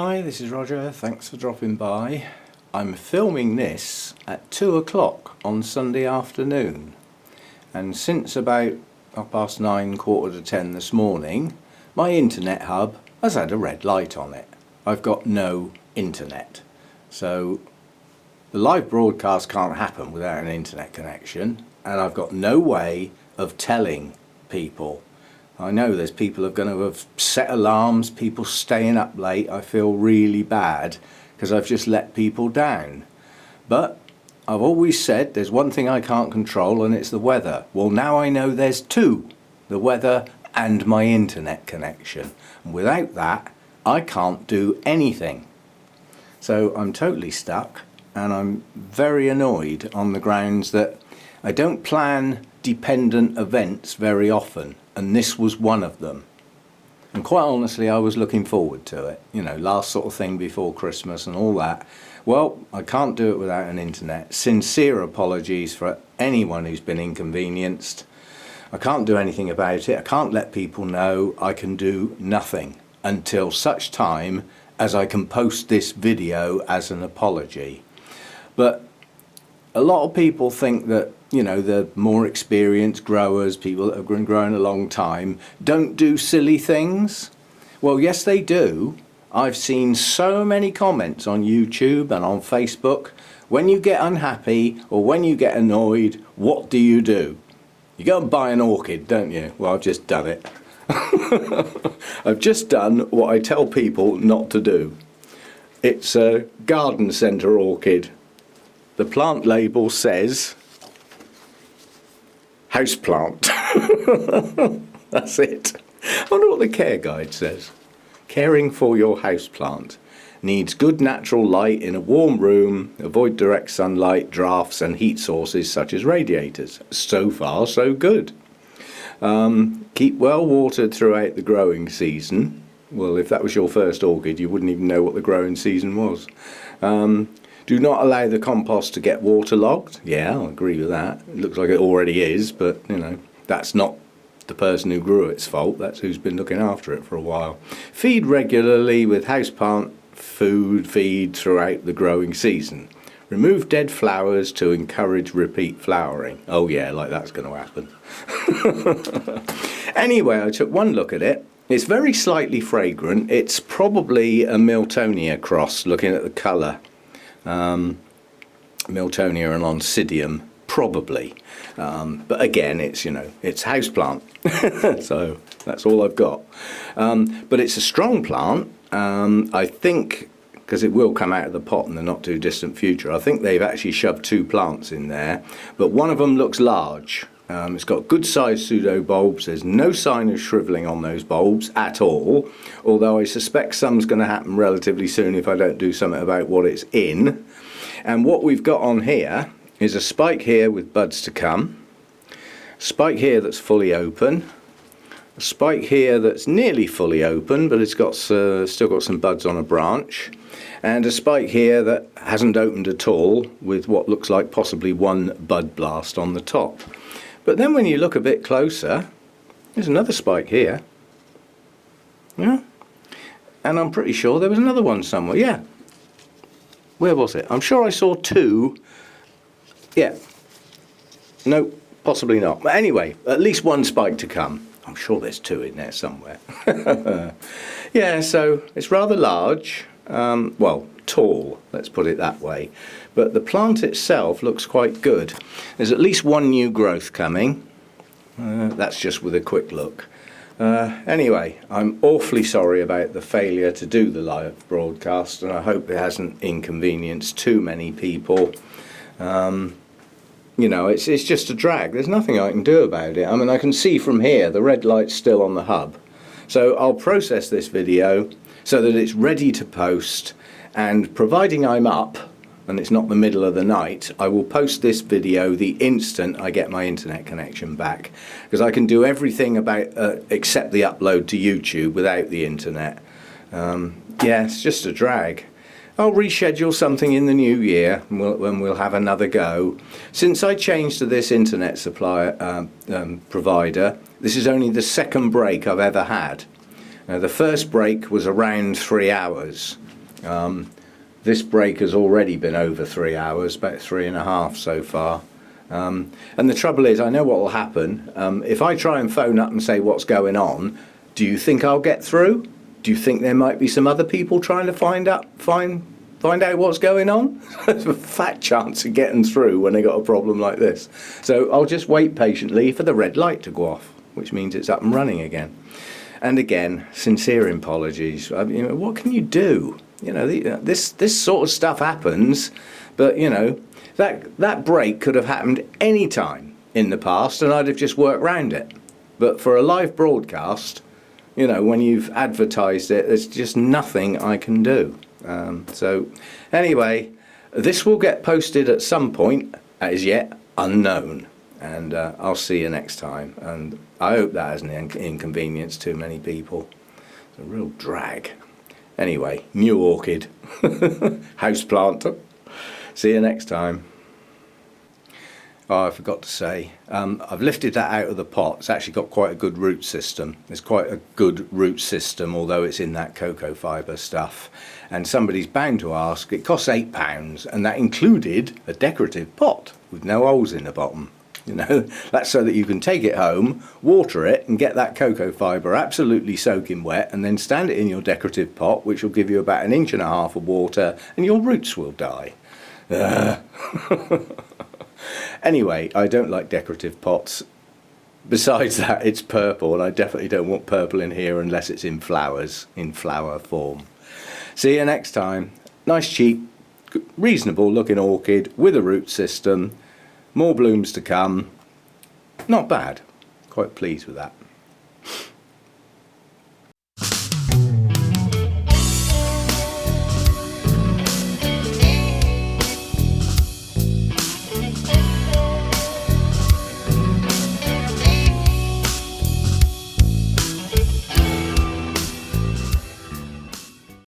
Hi, this is Roger. Thanks for dropping by. I'm filming this at 2 o'clock on Sunday afternoon, and since about 9:30, 9:45 this morning, my internet hub has had a red light on it. I've got no internet, so the live broadcast can't happen without an internet connection, and I've got no way of telling people. I know there's people who are going to have set alarms, people staying up late. I feel really bad because I've just let people down. But I've always said there's one thing I can't control, and it's the weather. Well, now I know there's two: the weather and my internet connection. And without that, I can't do anything. So I'm totally stuck, and I'm very annoyed on the grounds that I don't plan dependent events very often, and this was one of them. And quite honestly, I was looking forward to it, you know, last sort of thing before Christmas and all that. Well, I can't do it without an internet. Sincere apologies for anyone who's been inconvenienced. I can't do anything about it. I can't let people know. I can do nothing until such time as I can post this video as an apology. But a lot of people think that, you know, the more experienced growers, people that have been growing a long time, don't do silly things. Well, yes, they do. I've seen so many comments on YouTube and on Facebook. When you get unhappy or when you get annoyed, what do? You go and buy an orchid, don't you? Well, I've just done it. I've just done what I tell people not to do. It's a garden centre orchid. The plant label says houseplant. That's it. I wonder what the care guide says. Caring for your houseplant. Needs good natural light in a warm room. Avoid direct sunlight, drafts and heat sources such as radiators. So far, so good. Keep well watered throughout the growing season. Well, if that was your first orchid, you wouldn't even know what the growing season was. Do not allow the compost to get waterlogged. Yeah, I agree with that. It looks like it already is, but, you know, that's not the person who grew it's fault. That's who's been looking after it for a while. Feed regularly with houseplant food feed throughout the growing season. Remove dead flowers to encourage repeat flowering. Oh yeah, like that's going to happen. Anyway, I took one look at it. It's very slightly fragrant. It's probably a Miltonia cross, looking at the colour. Miltonia and Oncidium, probably. But again, it's, you know, it's houseplant. So that's all I've got. But it's a strong plant. I think, because it will come out of the pot in the not too distant future, I think they've actually shoved two plants in there. But one of them looks large. It's got good sized pseudo bulbs. There's no sign of shrivelling on those bulbs at all, although I suspect some's going to happen relatively soon if I don't do something about what it's in. And what we've got on here is a spike here with buds to come, a spike here that's fully open, a spike here that's nearly fully open but it's got still got some buds on a branch, and a spike here that hasn't opened at all with what looks like possibly one bud blast on the top. But then when you look a bit closer, there's another spike here. Yeah. And I'm pretty sure there was another one somewhere. Yeah. Where was it? I'm sure I saw two. Yeah. No, possibly not. But anyway, at least one spike to come. I'm sure there's two in there somewhere. Yeah, so it's rather large. Well, tall, let's put it that way. But the plant itself looks quite good. There's at least one new growth coming. That's just with a quick look. Anyway, I'm awfully sorry about the failure to do the live broadcast, and I hope it hasn't inconvenienced too many people. You know, it's just a drag. There's nothing I can do about it. I mean, I can see from here the red light's still on the hub. So I'll process this video so that it's ready to post, and providing I'm up and it's not the middle of the night, I will post this video the instant I get my internet connection back, because I can do everything about except the upload to YouTube without the internet. Yeah, it's just a drag. I'll reschedule something in the new year when we'll have another go. Since I changed to this internet supplier provider, this is only the second break I've ever had. The first break was around 3 hours. This break has already been over 3 hours, about 3.5 so far. And the trouble is, I know what will happen. If I try and phone up and say what's going on, do you think I'll get through? Do you think there might be some other people trying to find out what's going on? There's a fat chance of getting through when they got a problem like this. So I'll just wait patiently for the red light to go off, which means it's up and running again. And again, sincere apologies. What can you do? This sort of stuff happens, but that break could have happened any time in the past, and I'd have just worked round it. But for a live broadcast, when you've advertised it, there's just nothing I can do. So anyway, this will get posted at some point, as yet unknown, and I'll see you next time. And I hope that hasn't inconvenienced too many people. It's a real drag. Anyway, new orchid, houseplant. See you next time. Oh, I forgot to say, I've lifted that out of the pot. It's actually got quite a good root system. It's quite a good root system, although it's in that cocoa fibre stuff. And somebody's bound to ask, it costs £8, and that included a decorative pot with no holes in the bottom. That's so that you can take it home, water it, and get that cocoa fibre absolutely soaking wet, and then stand it in your decorative pot, which will give you about 1.5 inches of water, and your roots will die. Anyway, I don't like decorative pots. Besides that, it's purple, and I definitely don't want purple in here unless it's in flowers, in flower form. See you next time. Nice, cheap, reasonable looking orchid with a root system. More blooms to come. Not bad. Quite pleased with that.